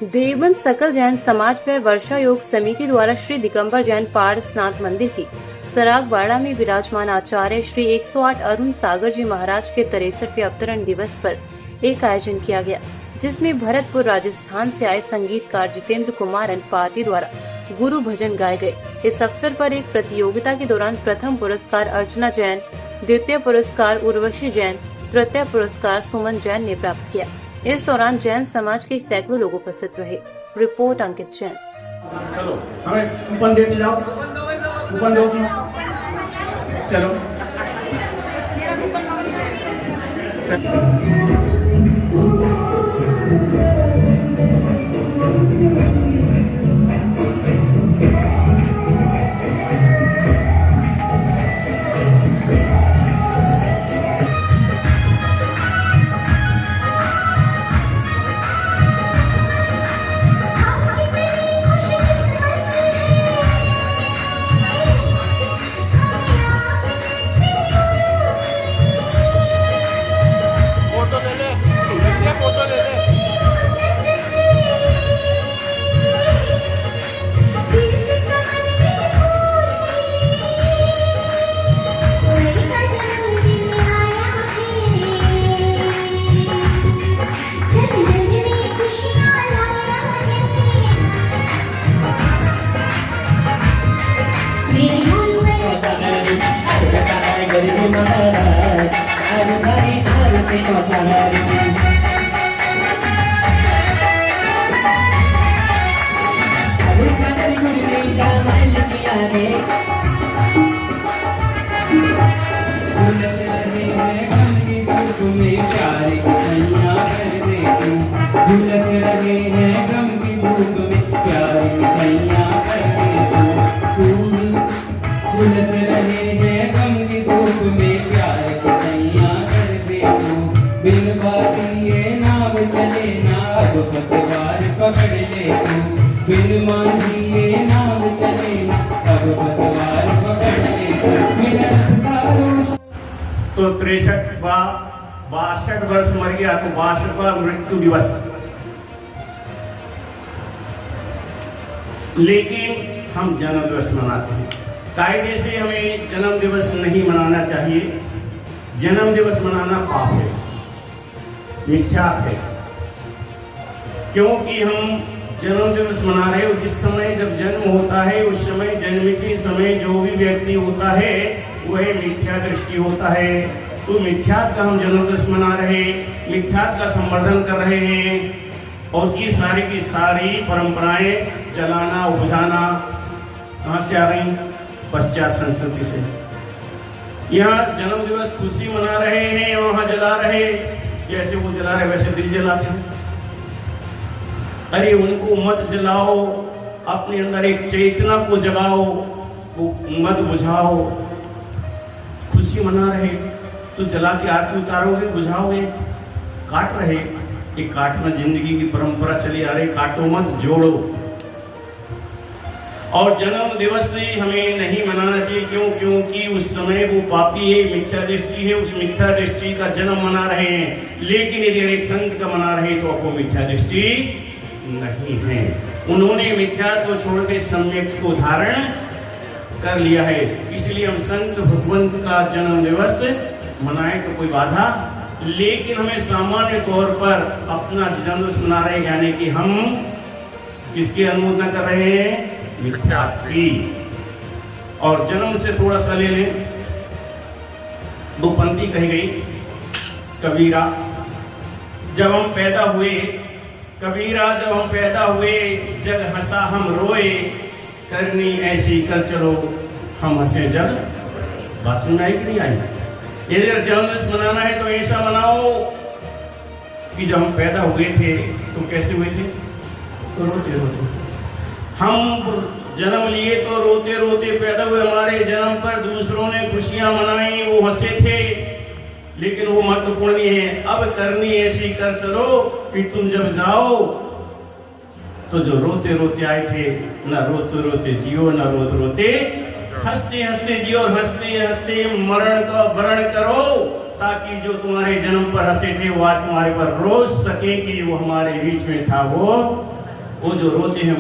देवबंद सकल जैन समाज व वर्षा योग समिति द्वारा श्री दिगंबर जैन पारसनाथ मंदिर की सरागवाड़ा में विराजमान आचार्य श्री 108 अरुण सागर जी महाराज के 63वें अवतरण दिवस पर एक आयोजन किया गया, जिसमें भरतपुर राजस्थान से आए संगीतकार जितेंद्र कुमार अनपाती द्वारा गुरु भजन गाए गए। इस अवसर पर एक प्रतियोगिता के दौरान प्रथम पुरस्कार अर्चना जैन, द्वितीय पुरस्कार उर्वशी जैन, तृतीय पुरस्कार सुमन जैन ने प्राप्त किया। इस दौरान जैन समाज के सैकड़ों लोग उपस्थित रहे। रिपोर्ट अंकित जैन। चलो हमें कूपन देते जाओ, कूपन दो। चलो फोटो ले ले। झुलस रहे हैं गम की धूप में प्यार की छैया करके तू झुलस रहे हैं गम की धूप में प्यार की छैया करके तू बिन बात ये नाव चले ना अब पतवार पकड़ ले तू बिन मांझी ये नाव चले ना अब पतवार पकड़ ले तू। तो 62 वर्ष मर गया तो 62वां मृत्यु दिवस, लेकिन हम जन्म दिवस मनाते हैं। कायदे से हमें जन्म दिवस नहीं मनाना चाहिए। जन्म दिवस मनाना पाप है, मिथ्या है, क्योंकि हम जन्म दिवस मना रहे हो। जिस समय जब जन्म होता है उस समय जन्म के समय जो भी व्यक्ति होता है वह मिथ्या दृष्टि होता है। तो मिथ्यात का हम जन्म दिवस मना रहे, मिथ्यात का संवर्धन कर रहे हैं। और ये सारी की सारी परंपराएं जलाना उपजाना कहाँ से आ रही? पश्चात संस्कृति से। यहाँ जन्म दिवस खुशी मना रहे हैं, वहां जला रहे, जैसे वो जला रहे वैसे दिल जलाते हैं। अरे उनको मत जलाओ, अपने अंदर एक चेतना को जगाओ, वो मत बुझाओ। खुशी मना रहे तो जला के आरती उतारोगे, बुझाओगे? काट रहे, ये काटना जिंदगी की परंपरा चली आ रही, काटो मत जोड़ो। और जन्म दिवस से हमें नहीं मनाना चाहिए। क्यों? क्योंकि उस समय वो पापी है, मिथ्या दृष्टि है, उस मिथ्या दृष्टि का जन्म मना रहे हैं। लेकिन यदि एक संत का मना रहे तो आपको मिथ्या दृष्टि नहीं है। उन्होंने मिथ्या को छोड़ के सम्यक को धारण कर लिया है। इसलिए हम संत भगवंत का जन्म दिवस मनाए तो कोई बाधा, लेकिन हमें सामान्य तौर पर अपना जन्मदिवस मना रहे, यानी कि हम किसकी अनुमोदना कर रहे हैं? मिथ्या की। और जन्म से थोड़ा सा ले लें, दो पंक्ति कही गई। कबीरा जब हम पैदा हुए, कबीरा जब हम पैदा हुए, जग हंसा हम रोए, करनी ऐसी कर चलो हम हंसे जग। बात सुन आई कि नहीं आई? यदि जन्मदिवस मनाना है तो ऐसा मनाओ कि जब हम पैदा हुए थे तो कैसे हुए थे? तो रोते रोते। हम जन्म लिए तो रोते रोते पैदा हुए। हमारे जन्म पर दूसरों ने खुशियां मनाई, वो हंसे थे, लेकिन वो महत्वपूर्ण नहीं है। अब करनी ऐसी कर चलो कि तुम जब जाओ तो जो रोते रोते आए थे, न रोते रोते जियो, न रोते रोते हंसते हंसते जियो, और हंसते हंसते मरण का वरण करो, ताकि जो तुम्हारे जन्म पर हंसे थे वो आज तुम्हारे पर रोज सके कि वो हमारे बीच में था, वो वो जो रोते हैं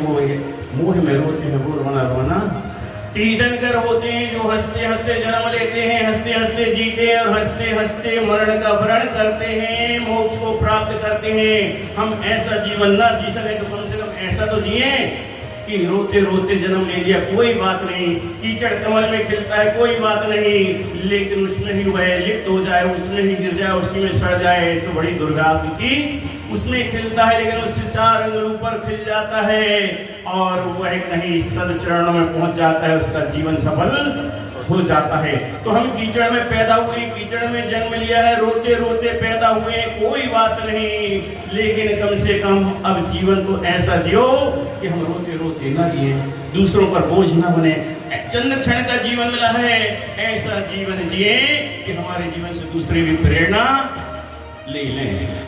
मोह में रोते हैं, वो रोना रोना तीर्थंकर होते हैं जो हंसते हंसते जन्म लेते हैं, हंसते हंसते जीते हैं और हंसते हंसते मरण का वरण करते हैं, मोक्ष को प्राप्त करते हैं। हम ऐसा जीवन ना जी सके तो कम से कम ऐसा तो जिए कि रोते रोते जन्म ले लिया, कोई बात नहीं, कीचड़ कमल में खिलता है कोई बात नहीं, लेकिन उसमें ही वह लिप्त हो जाए, उसमें ही गिर जाए, उसी में सड़ जाए तो बड़ी दुर्गा की। उसमें खिलता है लेकिन उससे 4 अंगुल ऊपर खिल जाता है और वह कहीं सद चरणों में पहुंच जाता है, उसका जीवन सफल हो जाता है। तो हम कीचड़ में पैदा हुए, कीचड़ में जन्म लिया है, रोते रोते पैदा हुए, कोई बात नहीं, लेकिन कम से कम अब जीवन तो ऐसा जियो कि हम रोते रोते ना जिए, दूसरों पर बोझ ना बने। चंद क्षण का जीवन मिला है, ऐसा जीवन जिए कि हमारे जीवन से दूसरे भी प्रेरणा ले लें।